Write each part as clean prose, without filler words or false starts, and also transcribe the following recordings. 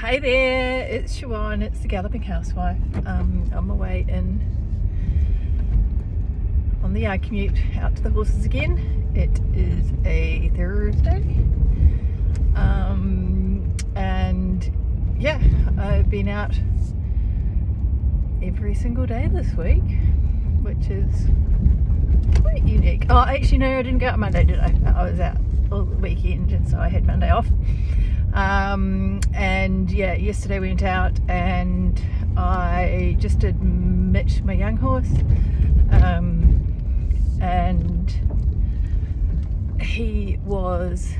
Hey there, it's Siobhan, it's the Galloping Housewife. On my way in on the yard commute out to the horses again. It is a Thursday, and yeah, I've been out every single day this week, which is quite unique. Oh, actually no, I didn't go out Monday, did I? I was out all the weekend, and so I had Monday off. And yeah, yesterday we went out and I just did Mitch, my young horse, and he was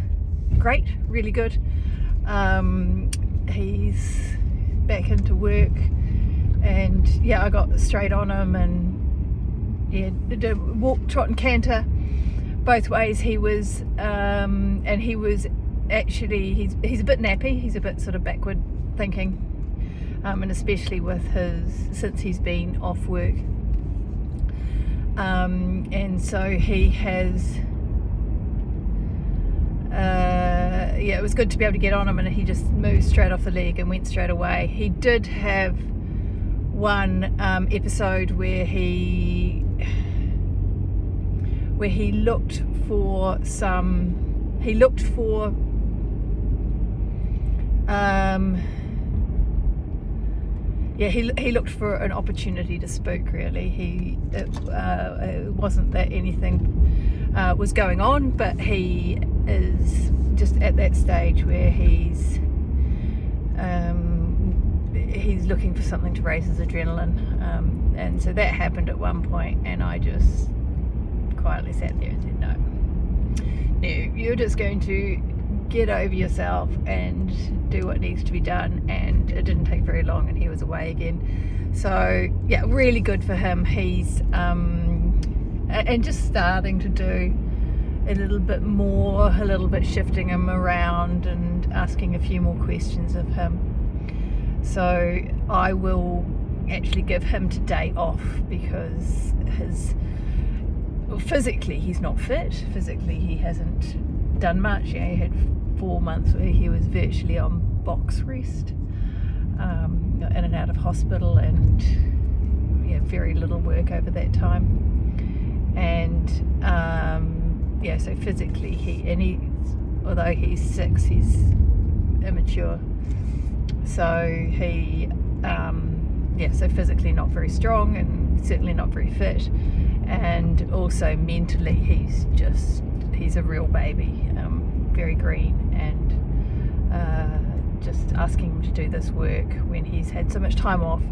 great, really good. He's back into work, and yeah, I got straight on him and yeah, did walk, trot and canter both ways. He was and he was actually, he's a bit nappy, he's a bit sort of backward thinking, and especially with since he's been off work, and so he has yeah, it was good to be able to get on him, and he just moved straight off the leg and went straight away. He did have one episode where he looked for he looked for an opportunity to spook, really. It wasn't that anything was going on, but he is just at that stage where he's looking for something to raise his adrenaline, and so that happened at one point, and I just quietly sat there and said, no, you're just going to get over yourself and do what needs to be done. And it didn't take very long and he was away again. So yeah, really good for him. He's and just starting to do a little bit more, a little bit shifting him around and asking a few more questions of him. So I will actually give him today off because physically he's not fit. Physically he hasn't done much. He had 4 months where he was virtually on box rest, in and out of hospital, and yeah, very little work over that time. And yeah, so physically although he's 6, he's immature. So so physically not very strong and certainly not very fit. And also mentally he's a real baby, very green, and just asking him to do this work when he's had so much time off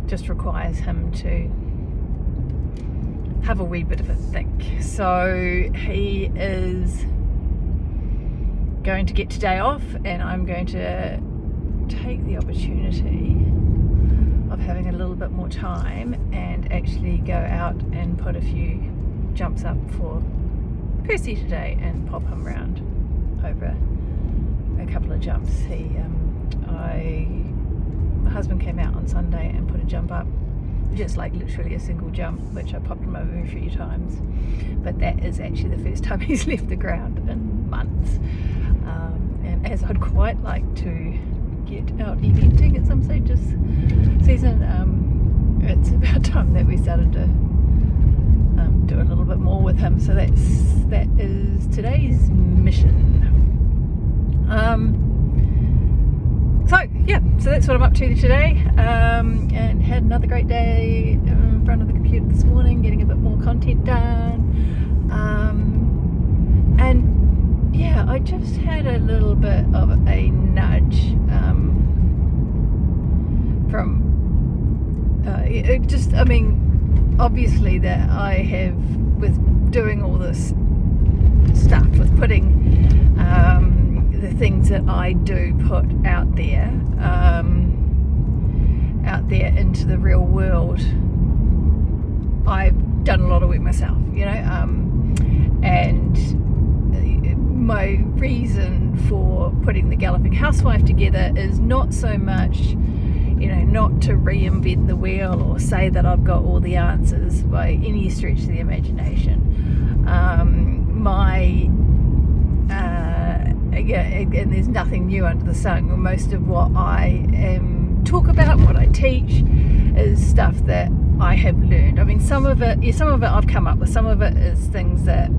just requires him to have a wee bit of a think. So he is going to get today off, and I'm going to take the opportunity of having a little bit more time and actually go out and put a few jumps up for Percy today and pop him round over a couple of jumps. My husband came out on Sunday and put a jump up, just like literally a single jump, which I popped him over a few times, but that is actually the first time he's left the ground in months. And as I'd quite like to get out eventing at some stage this season, it's about time that we started to do a little bit more with him. So that is today's mission. So that's what I'm up to today, and had another great day in front of the computer this morning, getting a bit more content done, and yeah, I just had a little bit of a nudge from obviously that I have, with doing all this stuff, with putting the things that I do put out there into the real world, I've done a lot of work myself, and my reason for putting the Galloping Housewife together is not so much, not to reinvent the wheel or say that I've got all the answers by any stretch of the imagination. My yeah, and there's nothing new under the sun. Most of what I talk about, what I teach, is stuff that I have learned. I mean, some of it I've come up with. Some of it is things that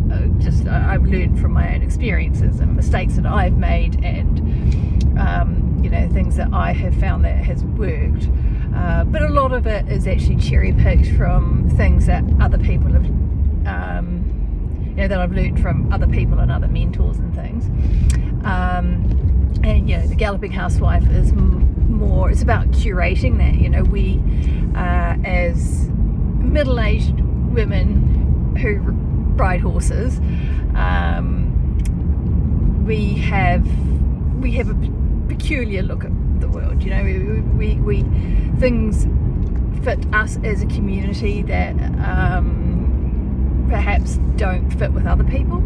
I've learned from my own experiences and mistakes that I've made, and things that I have found that has worked. But a lot of it is actually cherry picked from things that other people have, that I've learned from other people and other mentors and things. And the Galloping Housewife is more, it's about curating that. We as middle-aged women who ride horses, we have a peculiar look at the world. We things fit us as a community that perhaps don't fit with other people.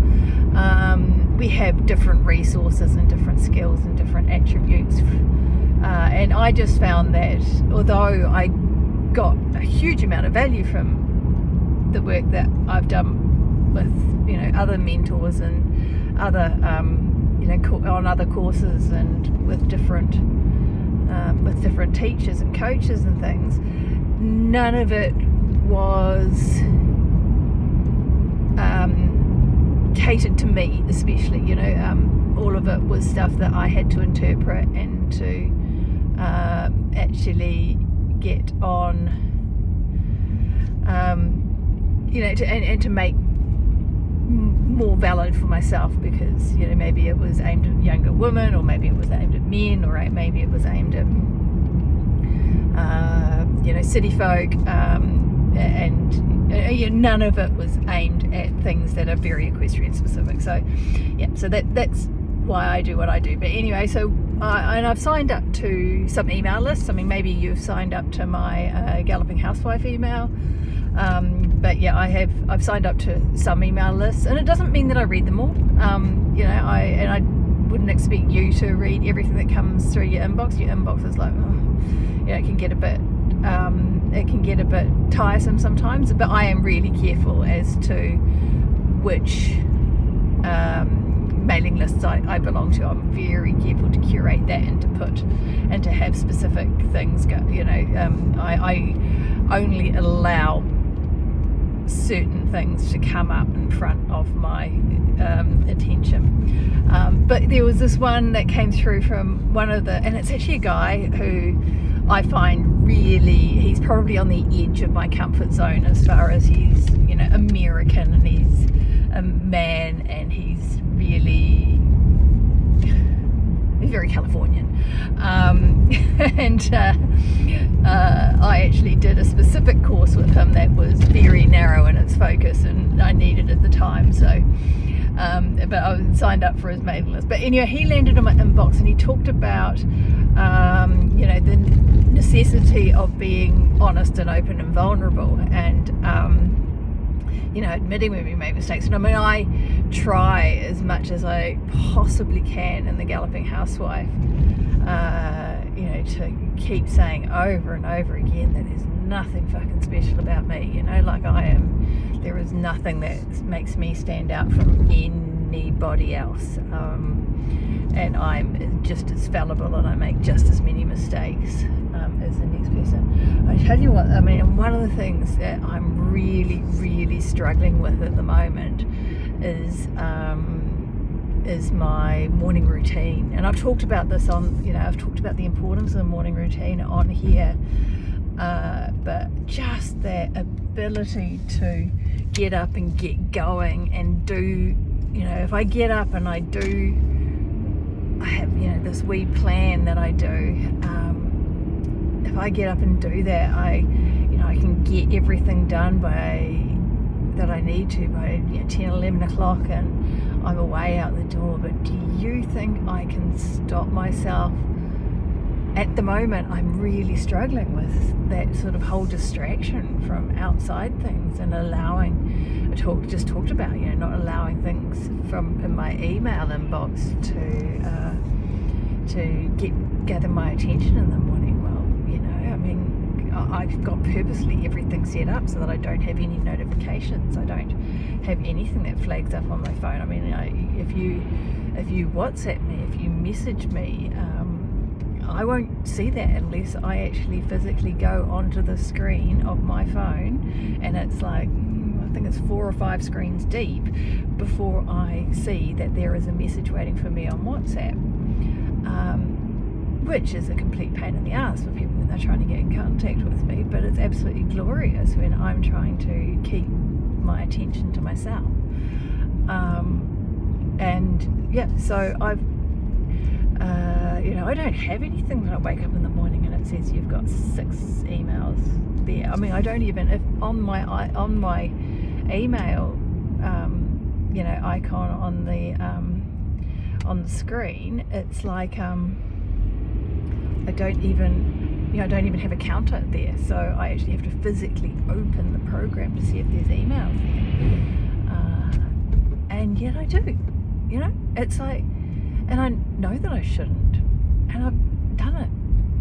We have different resources and different skills and different attributes, and I just found that although I got a huge amount of value from the work that I've done with other mentors and other on other courses and with different teachers and coaches and things, none of it was catered to me, especially. All of it was stuff that I had to interpret and to actually get on, and to make more valid for myself, because maybe it was aimed at younger women, or maybe it was aimed at men, or maybe it was aimed at city folk, and none of it was aimed at things that are very equestrian specific. So that's why I do what I do. But anyway, so and I've signed up to some email lists. I mean, maybe you've signed up to my Galloping Housewife email. But yeah, I've signed up to some email lists, and it doesn't mean that I read them all. I wouldn't expect you to read everything that comes through your inbox. Your inbox is like, it can get a bit tiresome sometimes. But I am really careful as to which mailing lists I belong to. I'm very careful to curate that and to have specific things go. I only allow certain things to come up in front of my attention. But there was this one that came through from and it's actually a guy who I find he's probably on the edge of my comfort zone as far as he's, American, and he's a man, and he's very Californian. I actually did a specific course with him that was very narrow in its focus, and I needed at the time. So, but I was signed up for his mailing list. But anyway, he landed on my inbox, and he talked about, the necessity of being honest and open and vulnerable, and admitting when we make mistakes. And I mean, I try as much as I possibly can in the Galloping Housewife, to keep saying over and over again that there's nothing fucking special about me. Like there is nothing that makes me stand out from anybody else. And I'm just as fallible, and I make just as many mistakes as the next person. I tell you what, I mean, one of the things that I'm really, really struggling with at the moment is my morning routine. And I've talked about this I've talked about the importance of the morning routine on here, but just that ability to get up and get going and do, if I get up and I have this wee plan that I do. If I get up and do that, I can get everything done that I need to by 10, 11 o'clock, and I'm away out the door. But do you think I can stop myself? At the moment, I'm really struggling with that sort of whole distraction from outside things, and just talked about, not allowing things from in my email inbox to gather my attention in the morning. Well, I mean, I've got purposely everything set up so that I don't have any notifications. I don't have anything that flags up on my phone. I mean, if you if you WhatsApp me, if you message me, I won't see that unless I actually physically go onto the screen of my phone, and it's like, I think it's 4 or 5 screens deep before I see that there is a message waiting for me on WhatsApp, which is a complete pain in the ass for people when they're trying to get in contact with me, but it's absolutely glorious when I'm trying to keep my attention to myself. And yeah, so I've I don't have anything that I wake up in the morning and it says you've got 6 emails there. I mean, I don't even, if on my email icon on the screen, it's like I don't even have a counter there, so I actually have to physically open the program to see if there's emails there, and yet I do. It's like, and I know that I shouldn't, and I've done it.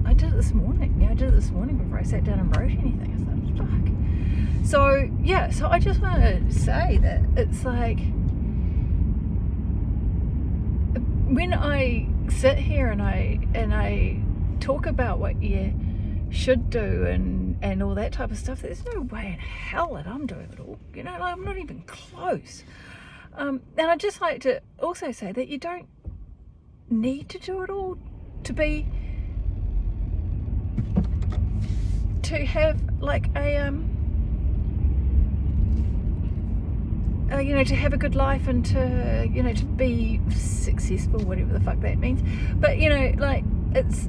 I did it this morning. I did it this morning before I sat down and wrote anything. I thought, fuck. So yeah, so I just want to say that it's like, when I sit here and I talk about what you should do and all that type of stuff, there's no way in hell that I'm doing it all. I'm not even close. And I'd just like to also say that you don't need to do it all to have like to have a good life and to be successful, whatever the fuck that means. But it's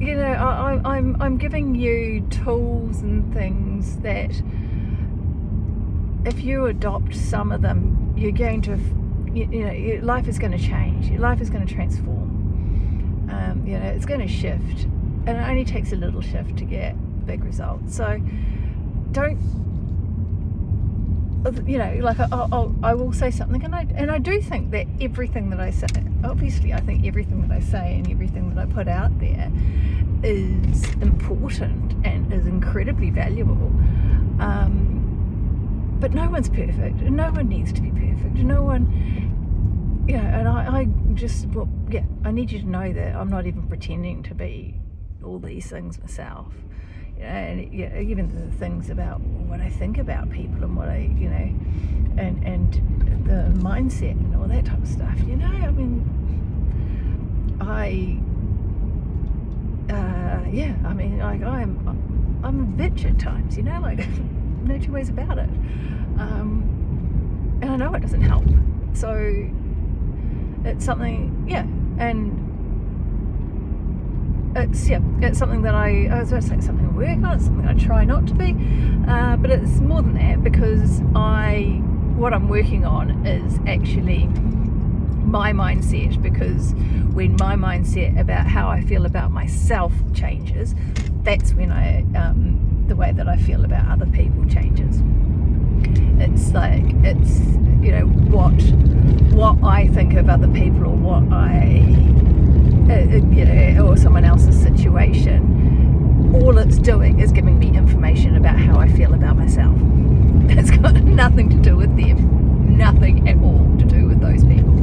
I'm giving you tools and things that if you adopt some of them, you're going to, your life is going to change. Your life is going to transform. It's going to shift, and it only takes a little shift to get big results. So don't, I will say something, and I do think that everything that I say, obviously I think everything that I say and everything that I put out there is important and is incredibly valuable. But no one's perfect, and no one needs to be perfect. No one, and I need you to know that I'm not even pretending to be all these things myself. And even the things about what I think about people and what I, and the mindset and all that type of stuff. I'm a bitch at times. No two ways about it. And I know it doesn't help. So it's something, and it's something that I was going to say something I work on. It's something I try not to be, but it's more than that, because what I'm working on is actually my mindset, because when my mindset about how I feel about myself changes, that's when the way that I feel about other people changes. It's like, it's what I think of other people, or what or someone else's situation, all it's doing is giving me information about how I feel about myself. It's got nothing to do with them, nothing at all to do with those people.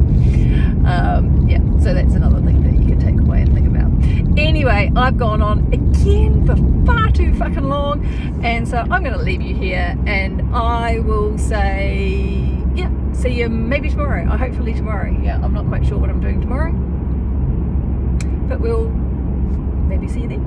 So that's another thing that you can take away and think about. Anyway, I've gone on again for far too fucking long, and so I'm going to leave you here, and I will say, see you maybe tomorrow, or hopefully tomorrow. I'm not quite sure what I'm doing tomorrow, but we'll maybe see you then.